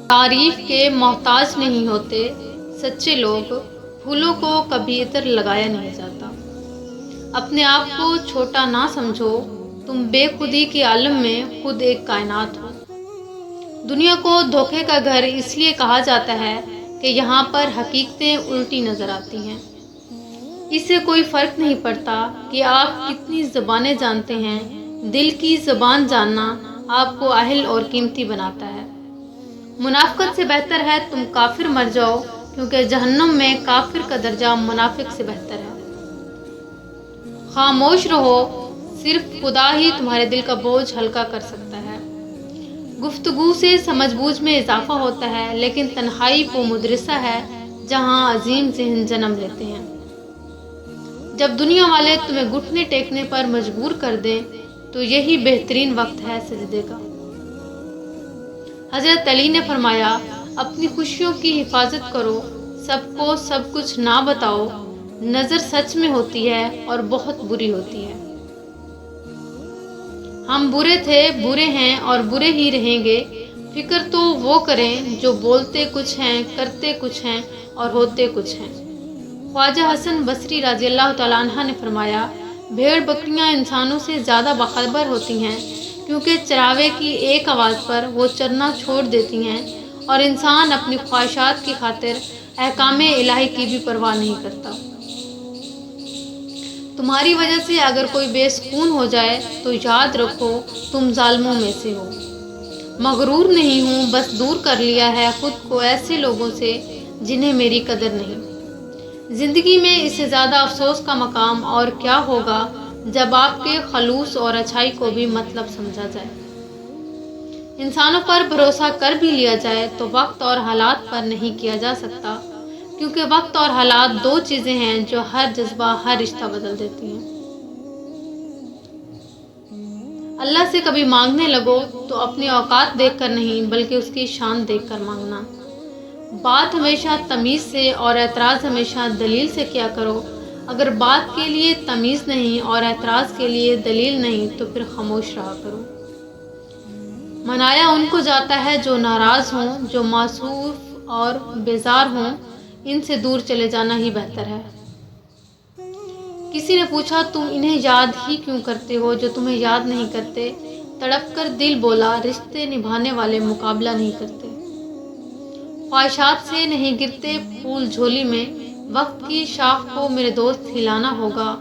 تعریف کے محتاج نہیں ہوتے سچے لوگ، پھولوں کو کبھی عطر لگایا نہیں جاتا۔ اپنے آپ کو چھوٹا نہ سمجھو، تم بے خودی کے عالم میں خود ایک کائنات ہو۔ دنیا کو دھوکے کا گھر اس لیے کہا جاتا ہے کہ یہاں پر حقیقتیں الٹی نظر آتی ہیں۔ اس سے کوئی فرق نہیں پڑتا کہ آپ کتنی زبانیں جانتے ہیں، دل کی زبان جاننا آپ کو اہل اور قیمتی بناتا ہے۔ منافقت سے بہتر ہے تم کافر مر جاؤ، کیونکہ جہنم میں کافر کا درجہ منافق سے بہتر ہے۔ خاموش رہو، صرف خدا ہی تمہارے دل کا بوجھ ہلکا کر سکتا ہے۔ گفتگو سے سمجھ بوجھ میں اضافہ ہوتا ہے، لیکن تنہائی وہ مدرسہ ہے جہاں عظیم ذہن جنم لیتے ہیں۔ جب دنیا والے تمہیں گھٹنے ٹیکنے پر مجبور کر دیں تو یہی بہترین وقت ہے سجدے کا۔ حضرت علی نے فرمایا، اپنی خوشیوں کی حفاظت کرو، سب کو سب کچھ نہ بتاؤ، نظر سچ میں ہوتی ہے اور بہت بری ہوتی ہے۔ ہم برے تھے، برے ہیں اور برے ہی رہیں گے۔ فکر تو وہ کریں جو بولتے کچھ ہیں، کرتے کچھ ہیں اور ہوتے کچھ ہیں۔ خواجہ حسن بصری رضی اللہ تعالیٰ عنہ نے فرمایا، بھیڑ بکریاں انسانوں سے زیادہ باخبر ہوتی ہیں، کیونکہ چراوے کی ایک آواز پر وہ چرنا چھوڑ دیتی ہیں، اور انسان اپنی خواہشات کی خاطر احکام الہی کی بھی پرواہ نہیں کرتا۔ تمہاری وجہ سے اگر کوئی بے سکون ہو جائے تو یاد رکھو تم ظالموں میں سے ہو۔ مغرور نہیں ہوں، بس دور کر لیا ہے خود کو ایسے لوگوں سے جنہیں میری قدر نہیں۔ زندگی میں اس سے زیادہ افسوس کا مقام اور کیا ہوگا جب آپ کے خلوص اور اچھائی کو بھی مطلب سمجھا جائے۔ انسانوں پر بھروسہ کر بھی لیا جائے تو وقت اور حالات پر نہیں کیا جا سکتا، کیونکہ وقت اور حالات دو چیزیں ہیں جو ہر جذبہ، ہر رشتہ بدل دیتی ہیں۔ اللہ سے کبھی مانگنے لگو تو اپنی اوقات دیکھ کر نہیں، بلکہ اس کی شان دیکھ کر مانگنا۔ بات ہمیشہ تمیز سے اور اعتراض ہمیشہ دلیل سے کیا کرو۔ اگر بات کے لیے تمیز نہیں اور اعتراض کے لیے دلیل نہیں تو پھر خاموش رہا کرو۔ منایا ان کو جاتا ہے جو ناراض ہوں، جو معصوف اور بیزار ہوں، ان سے دور چلے جانا ہی بہتر ہے۔ کسی نے پوچھا، تم انہیں یاد ہی کیوں کرتے ہو جو تمہیں یاد نہیں کرتے؟ تڑپ کر دل بولا، رشتے نبھانے والے مقابلہ نہیں کرتے۔ خواہشات سے نہیں گرتے پھول جھولی میں، وقت کی شاخ کو میرے دوست ہلانا ہوگا۔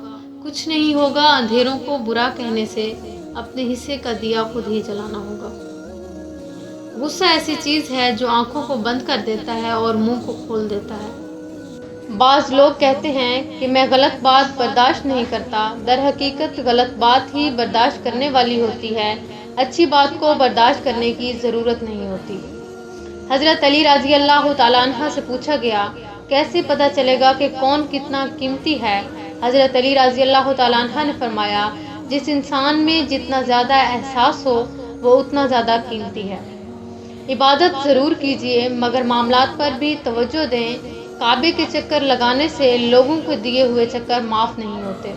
کچھ نہیں ہوگا اندھیروں کو برا کہنے سے، اپنے حصے کا دیا خود ہی جلانا ہوگا۔ غصہ ایسی چیز ہے جو آنکھوں کو بند کر دیتا ہے اور منہ کو کھول دیتا ہے۔ بعض لوگ کہتے ہیں کہ میں غلط بات برداشت نہیں کرتا، در حقیقت غلط بات ہی برداشت کرنے والی ہوتی ہے، اچھی بات کو برداشت کرنے کی ضرورت نہیں ہوتی۔ حضرت علی رضی اللہ تعالیٰ عنہ سے پوچھا گیا، کیسے پتہ چلے گا کہ کون کتنا قیمتی ہے؟ حضرت علی رضی اللہ تعالیٰ عنہ نے فرمایا، جس انسان میں جتنا زیادہ احساس ہو وہ اتنا زیادہ قیمتی ہے۔ عبادت ضرور کیجیے، مگر معاملات پر بھی توجہ دیں۔ کعبے کے چکر لگانے سے لوگوں کو دیے ہوئے چکر معاف نہیں ہوتے۔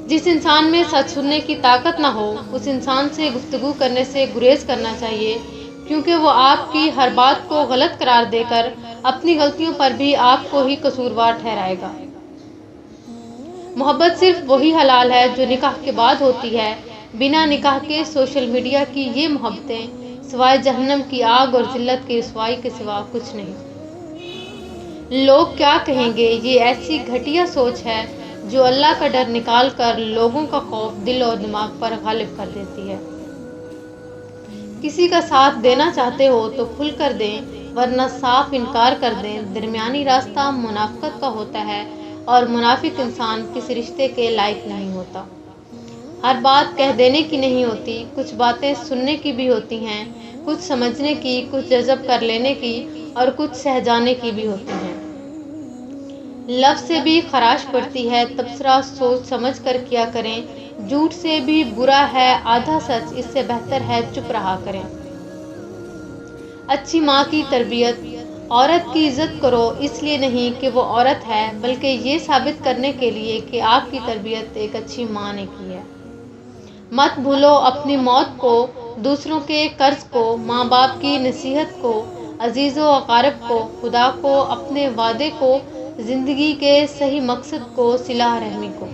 جس انسان میں سچ سننے کی طاقت نہ ہو، اس انسان سے گفتگو کرنے سے گریز کرنا چاہیے، کیونکہ وہ آپ کی ہر بات کو غلط قرار دے کر اپنی غلطیوں پر بھی آپ کو ہی قصوروار ٹھہرائے گا۔ محبت صرف وہی حلال ہے جو نکاح کے بعد ہوتی ہے۔ بنا نکاح کے سوشل میڈیا کی یہ محبتیں سوائے جہنم کی آگ اور ذلت کی رسوائی کے سوا کچھ نہیں۔ لوگ کیا کہیں گے، یہ ایسی گھٹیا سوچ ہے جو اللہ کا ڈر نکال کر لوگوں کا خوف دل اور دماغ پر غالب کر دیتی ہے۔ کسی کا ساتھ دینا چاہتے ہو تو کھل کر دیں، ورنہ صاف انکار کر دیں۔ درمیانی راستہ منافقت کا ہوتا ہے اور منافق انسان کسی رشتے کے لائق نہیں ہوتا۔ ہر بات کہہ دینے کی نہیں ہوتی، کچھ باتیں سننے کی بھی ہوتی ہیں، کچھ سمجھنے کی، کچھ جذب کر لینے کی اور کچھ سہ جانے کی بھی ہوتی ہیں۔ لفظ سے بھی خراش پڑتی ہے، تبصرہ سوچ سمجھ کر کیا کریں۔ جھوٹ سے بھی برا ہے آدھا سچ، اس سے بہتر ہے چپ رہا کریں۔ اچھی ماں کی تربیت، عورت کی عزت کرو اس لیے نہیں کہ وہ عورت ہے، بلکہ یہ ثابت کرنے کے لیے کہ آپ کی تربیت ایک اچھی ماں نے کی ہے۔ مت بھولو اپنی موت کو، دوسروں کے قرض کو، ماں باپ کی نصیحت کو، عزیز و اقارب کو، خدا کو، اپنے وعدے کو، زندگی کے صحیح مقصد کو، صلہ رحمی کو۔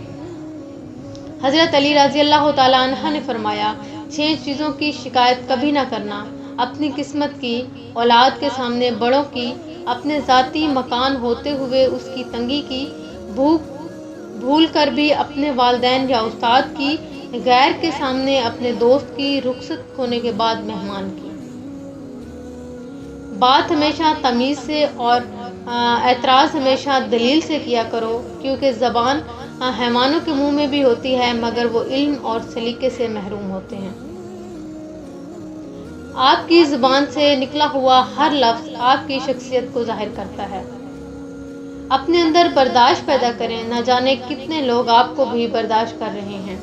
حضرت علی رضی اللہ تعالیٰ عنہ نے فرمایا، 6 چیزوں کی شکایت کبھی نہ کرنا: اپنی قسمت کی، اولاد کے سامنے بڑوں کی، اپنے ذاتی مکان ہوتے ہوئے اس کی تنگی کی، بھول کر بھی اپنے والدین یا استاد کی، غیر کے سامنے اپنے دوست کی، رخصت ہونے کے بعد مہمان کی۔ بات ہمیشہ تمیز سے اور اعتراض ہمیشہ دلیل سے کیا کرو، کیونکہ زبان حیوانوں کے منہ میں بھی ہوتی ہے مگر وہ علم اور سلیقے سے محروم ہوتے ہیں۔ آپ کی زبان سے نکلا ہوا ہر لفظ آپ کی شخصیت کو ظاہر کرتا ہے۔ اپنے اندر برداشت پیدا کریں، نہ جانے کتنے لوگ آپ کو بھی برداشت کر رہے ہیں۔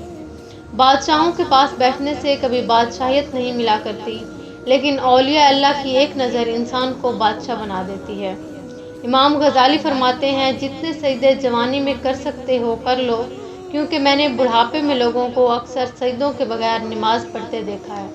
بادشاہوں کے پاس بیٹھنے سے کبھی بادشاہیت نہیں ملا کرتی، لیکن اولیاء اللہ کی ایک نظر انسان کو بادشاہ بنا دیتی ہے۔ امام غزالی فرماتے ہیں، جتنے سجدے جوانی میں کر سکتے ہو کر لو، کیونکہ میں نے بڑھاپے میں لوگوں کو اکثر سجدوں کے بغیر نماز پڑھتے دیکھا ہے۔